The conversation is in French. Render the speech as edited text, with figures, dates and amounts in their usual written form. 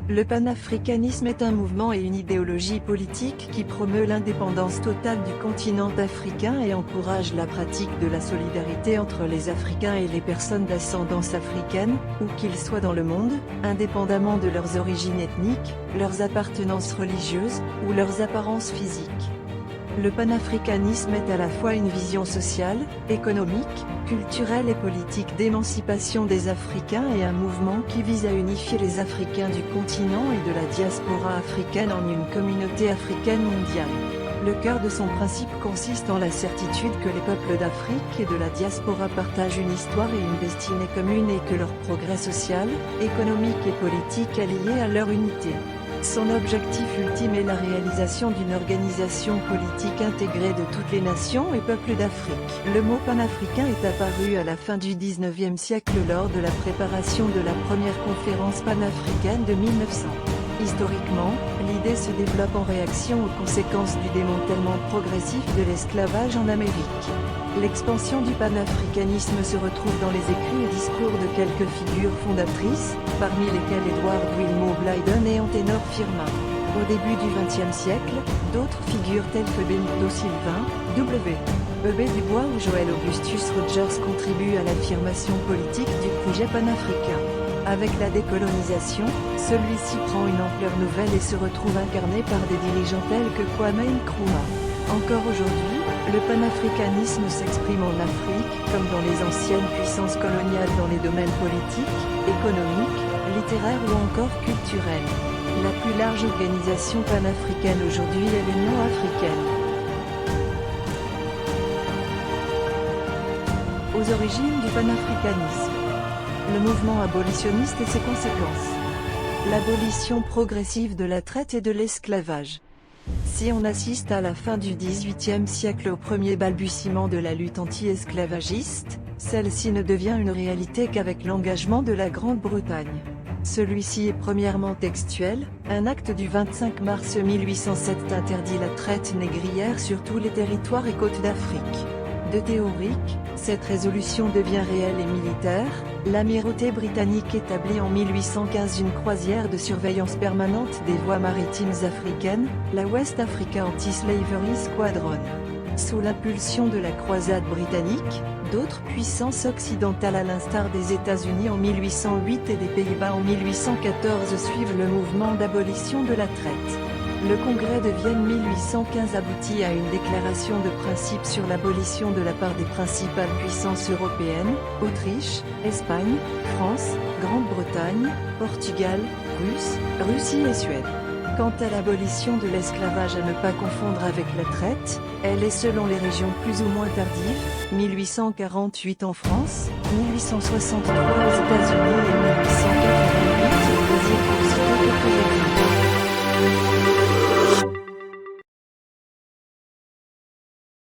Le panafricanisme est un mouvement et une idéologie politique qui promeut l'indépendance totale du continent africain et encourage la pratique de la solidarité entre les Africains et les personnes d'ascendance africaine, où qu'ils soient dans le monde, indépendamment de leurs origines ethniques, leurs appartenances religieuses, ou leurs apparences physiques. Le panafricanisme est à la fois une vision sociale, économique, culturelle et politique d'émancipation des Africains et un mouvement qui vise à unifier les Africains du continent et de la diaspora africaine en une communauté africaine mondiale. Le cœur de son principe consiste en la certitude que les peuples d'Afrique et de la diaspora partagent une histoire et une destinée commune et que leur progrès social, économique et politique est lié à leur unité. Son objectif ultime est la réalisation d'une organisation politique intégrée de toutes les nations et peuples d'Afrique. Le mot panafricain est apparu à la fin du XIXe siècle lors de la préparation de la première conférence panafricaine de 1900. Historiquement, l'idée se développe en réaction aux conséquences du démantèlement progressif de l'esclavage en Amérique. L'expansion du panafricanisme se retrouve dans les écrits et discours de quelques figures fondatrices, parmi lesquelles Edward Wilmot Blyden et Anténor Firmin. Au début du XXe siècle, d'autres figures telles que Benito Sylvain, W.E.B. Du Bois ou Joel Augustus Rogers contribuent à l'affirmation politique du projet panafricain. Avec la décolonisation, celui-ci prend une ampleur nouvelle et se retrouve incarné par des dirigeants tels que Kwame Nkrumah. Encore aujourd'hui, le panafricanisme s'exprime en Afrique, comme dans les anciennes puissances coloniales dans les domaines politiques, économiques, littéraires ou encore culturels. La plus large organisation panafricaine aujourd'hui est l'Union africaine. Aux origines du panafricanisme. Le mouvement abolitionniste et ses conséquences. L'abolition progressive de la traite et de l'esclavage. Si on assiste à la fin du XVIIIe siècle au premier balbutiement de la lutte anti-esclavagiste, celle-ci ne devient une réalité qu'avec l'engagement de la Grande-Bretagne. Celui-ci est premièrement textuel, un acte du 25 mars 1807 interdit la traite négrière sur tous les territoires et côtes d'Afrique. De théorique, cette résolution devient réelle et militaire. L'amirauté britannique établit en 1815 une croisière de surveillance permanente des voies maritimes africaines, la West Africa Anti-Slavery Squadron. Sous l'impulsion de la croisade britannique, d'autres puissances occidentales à l'instar des États-Unis en 1808 et des Pays-Bas en 1814 suivent le mouvement d'abolition de la traite. Le Congrès de Vienne 1815 aboutit à une déclaration de principe sur l'abolition de la part des principales puissances européennes, Autriche, Espagne, France, Grande-Bretagne, Portugal, Russie et Suède. Quant à l'abolition de l'esclavage à ne pas confondre avec la traite, elle est selon les régions plus ou moins tardive, 1848 en France, 1863 aux États-Unis et 1880